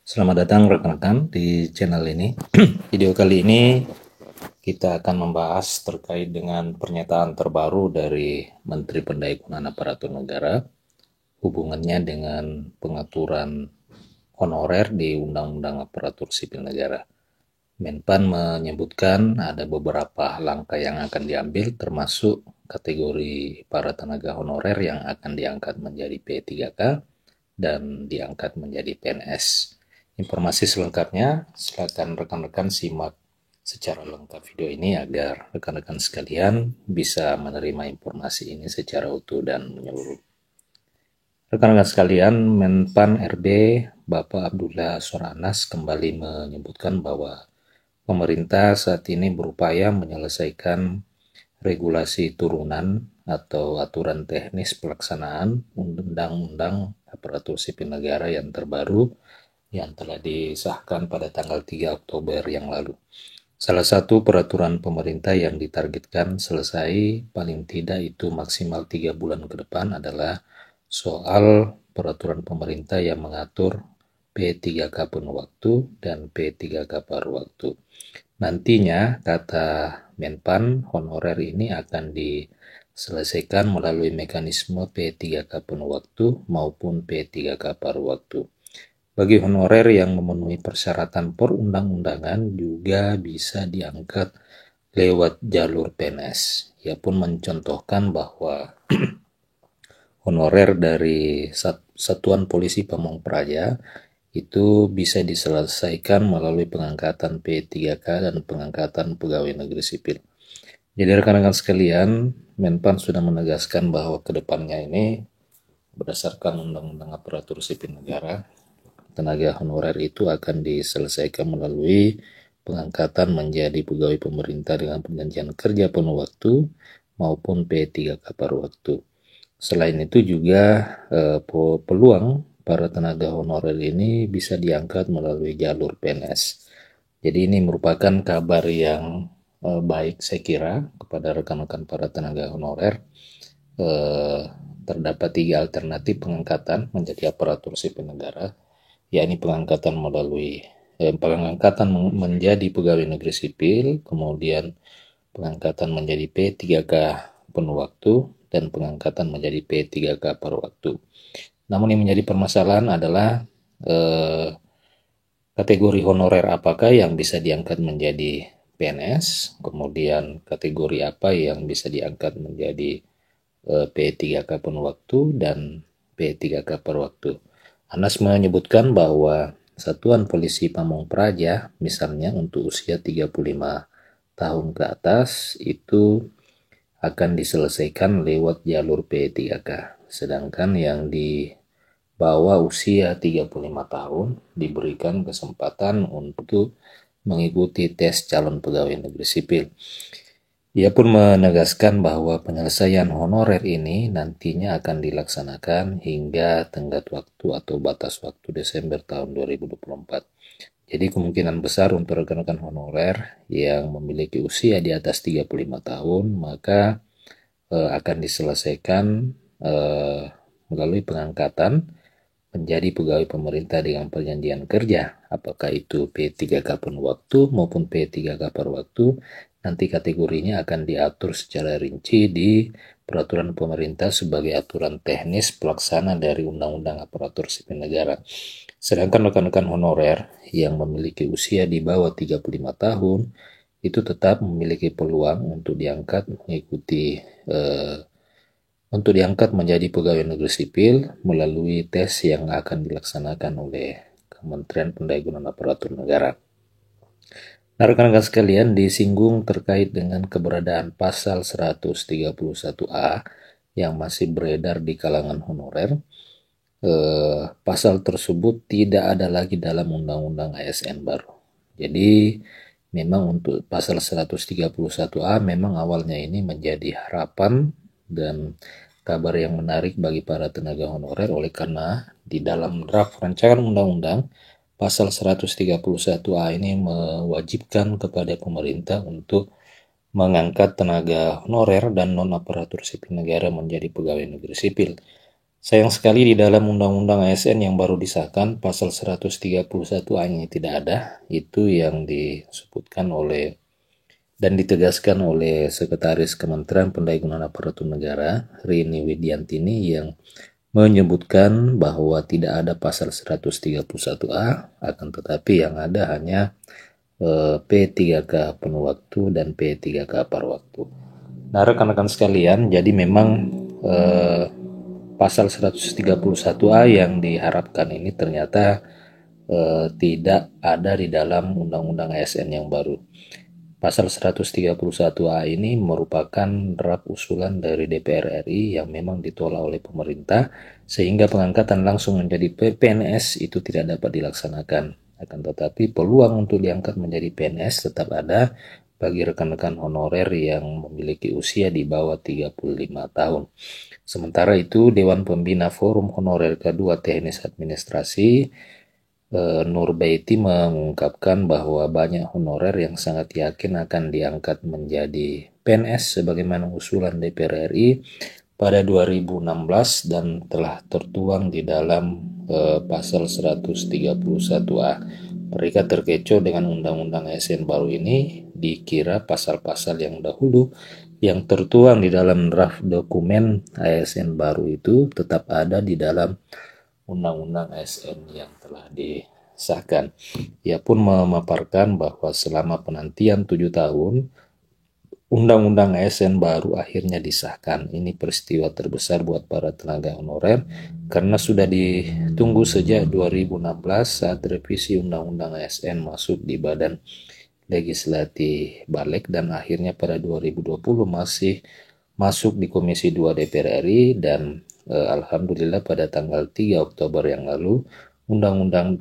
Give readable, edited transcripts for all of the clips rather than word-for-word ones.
Selamat datang rekan-rekan di channel ini. Video kali ini kita akan membahas terkait dengan pernyataan terbaru dari Menteri Pendayaan Aparatur Negara hubungannya dengan pengaturan honorer di Undang-Undang Aparatur Sipil Negara. Menpan menyebutkan ada beberapa langkah yang akan diambil termasuk kategori para tenaga honorer yang akan diangkat menjadi P3K dan diangkat menjadi PNS. Informasi selengkapnya silakan rekan-rekan simak secara lengkap video ini agar rekan-rekan sekalian bisa menerima informasi ini secara utuh dan menyeluruh. Rekan-rekan sekalian, Menpan RB Bapak Abdullah Azwar Anas kembali menyebutkan bahwa pemerintah saat ini berupaya menyelesaikan regulasi turunan atau aturan teknis pelaksanaan Undang-Undang Aparatur Sipil Negara yang terbaru yang telah disahkan pada tanggal 3 Oktober yang lalu. Salah satu peraturan pemerintah yang ditargetkan selesai paling tidak itu maksimal 3 bulan ke depan adalah soal peraturan pemerintah yang mengatur P3K penuh waktu dan P3K paruh waktu. Nantinya, kata Menpan, honorer ini akan diselesaikan melalui mekanisme P3K penuh waktu maupun P3K paruh waktu. Bagi honorer yang memenuhi persyaratan perundang-undangan juga bisa diangkat lewat jalur PNS. Ia pun mencontohkan bahwa honorer dari Satuan Polisi Pamong Praja itu bisa diselesaikan melalui pengangkatan P3K dan pengangkatan pegawai negeri sipil. Jadi rekan-rekan sekalian, Menpan sudah menegaskan bahwa kedepannya ini berdasarkan Undang-Undang Aparatur Sipil Negara, tenaga honorer itu akan diselesaikan melalui pengangkatan menjadi pegawai pemerintah dengan perjanjian kerja penuh waktu maupun P3K paruh waktu. Selain itu juga peluang para tenaga honorer ini bisa diangkat melalui jalur PNS. Jadi ini merupakan kabar yang baik saya kira kepada rekan-rekan para tenaga honorer. Terdapat 3 alternatif pengangkatan menjadi aparatur sipil negara, yakni pengangkatan menjadi pegawai negeri sipil, kemudian pengangkatan menjadi P3K penuh waktu, dan pengangkatan menjadi P3K paruh waktu. Namun yang menjadi permasalahan adalah kategori honorer apakah yang bisa diangkat menjadi PNS, kemudian kategori apa yang bisa diangkat menjadi P3K penuh waktu dan P3K paruh waktu. Anas menyebutkan bahwa Satuan Polisi Pamong Praja misalnya untuk usia 35 tahun ke atas itu akan diselesaikan lewat jalur P3K. Sedangkan yang di bawah usia 35 tahun diberikan kesempatan untuk mengikuti tes calon pegawai negeri sipil. Ia pun menegaskan bahwa penyelesaian honorer ini nantinya akan dilaksanakan hingga tenggat waktu atau batas waktu Desember tahun 2024. Jadi kemungkinan besar untuk rekan-rekan honorer yang memiliki usia di atas 35 tahun maka akan diselesaikan melalui pengangkatan menjadi pegawai pemerintah dengan perjanjian kerja, apakah itu P3K penuh waktu maupun P3K paruh waktu, nanti kategorinya akan diatur secara rinci di peraturan pemerintah sebagai aturan teknis pelaksana dari Undang-Undang Aparatur Sipil Negara. Sedangkan rekan-rekan honorer yang memiliki usia di bawah 35 tahun itu tetap memiliki peluang untuk diangkat menjadi pegawai negeri sipil melalui tes yang akan dilaksanakan oleh Kementerian Pendayaan Aparatur Negara. Nah, rekan-rekan sekalian, disinggung terkait dengan keberadaan pasal 131A yang masih beredar di kalangan honorer. Pasal tersebut tidak ada lagi dalam Undang-Undang ASN baru. Jadi memang untuk pasal 131A memang awalnya ini menjadi harapan dan kabar yang menarik bagi para tenaga honorer oleh karena di dalam draft rancangan undang-undang pasal 131A ini mewajibkan kepada pemerintah untuk mengangkat tenaga honorer dan non-aparatur sipil negara menjadi pegawai negeri sipil. Sayang sekali di dalam Undang-Undang ASN yang baru disahkan, pasal 131A ini tidak ada. Itu yang disebutkan oleh dan ditegaskan oleh Sekretaris Kementerian Pendayagunaan Aparatur Negara, Rini Widiantini, yang menyebutkan bahwa tidak ada pasal 131A, akan tetapi yang ada hanya P3K penuh waktu dan P3K paruh waktu. Nah, rekan-rekan sekalian, jadi memang pasal 131A yang diharapkan ini ternyata tidak ada di dalam Undang-Undang ASN yang baru. Pasal 131A ini merupakan draft usulan dari DPR RI yang memang ditolak oleh pemerintah, sehingga pengangkatan langsung menjadi PNS itu tidak dapat dilaksanakan. Akan tetapi peluang untuk diangkat menjadi PNS tetap ada bagi rekan-rekan honorer yang memiliki usia di bawah 35 tahun. Sementara itu, Dewan Pembina Forum Honorer Kedua Teknis Administrasi Nurbaiti mengungkapkan bahwa banyak honorer yang sangat yakin akan diangkat menjadi PNS sebagaimana usulan DPR RI pada 2016 dan telah tertuang di dalam pasal 131A. Mereka terkecoh dengan Undang-Undang ASN baru ini, dikira pasal-pasal yang dahulu yang tertuang di dalam draft dokumen ASN baru itu tetap ada di dalam Undang-Undang ASN yang telah disahkan. Ia pun memaparkan bahwa selama penantian 7 tahun, Undang-Undang ASN baru akhirnya disahkan. Ini peristiwa terbesar buat para tenaga honorer karena sudah ditunggu sejak 2016 saat revisi Undang-Undang ASN masuk di Badan Legislatif Balik dan akhirnya pada 2020 masih masuk di Komisi 2 DPR RI dan alhamdulillah pada tanggal 3 Oktober yang lalu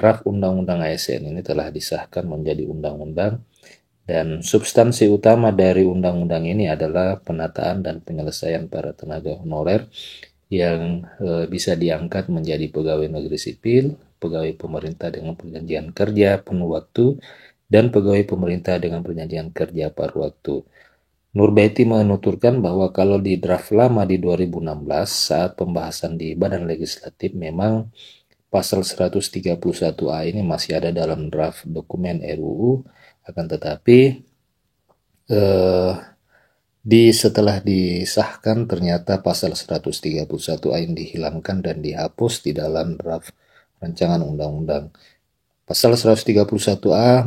draft Undang-Undang ASN ini telah disahkan menjadi undang-undang dan substansi utama dari undang-undang ini adalah penataan dan penyelesaian para tenaga honorer yang bisa diangkat menjadi pegawai negeri sipil, pegawai pemerintah dengan perjanjian kerja penuh waktu, dan pegawai pemerintah dengan perjanjian kerja paruh waktu. Nurbaiti menuturkan bahwa kalau di draft lama di 2016 saat pembahasan di Badan Legislatif memang pasal 131A ini masih ada dalam draft dokumen RUU, akan tetapi setelah disahkan ternyata pasal 131A ini dihilangkan dan dihapus di dalam draft rancangan undang-undang. Pasal 131A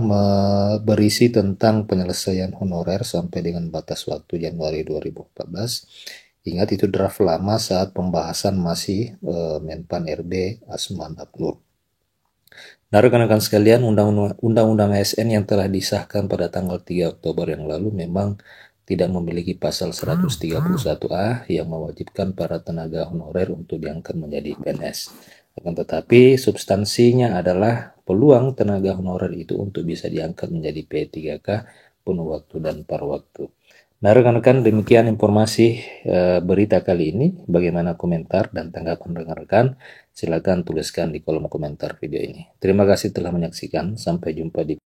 berisi tentang penyelesaian honorer sampai dengan batas waktu Januari 2014. Ingat itu draft lama saat pembahasan masih Menpan RB Asman Abnur. Nah, rekan-rekan sekalian, Undang-Undang ASN yang telah disahkan pada tanggal 3 Oktober yang lalu memang tidak memiliki pasal 131A yang mewajibkan para tenaga honorer untuk diangkat menjadi PNS. Akan tetapi substansinya adalah peluang tenaga honorer itu untuk bisa diangkat menjadi P3K penuh waktu dan paruh waktu. Nah, rekan-rekan, demikian informasi berita kali ini. Bagaimana komentar dan tanggapan rekan-rekan? Silakan tuliskan di kolom komentar video ini. Terima kasih telah menyaksikan. Sampai jumpa di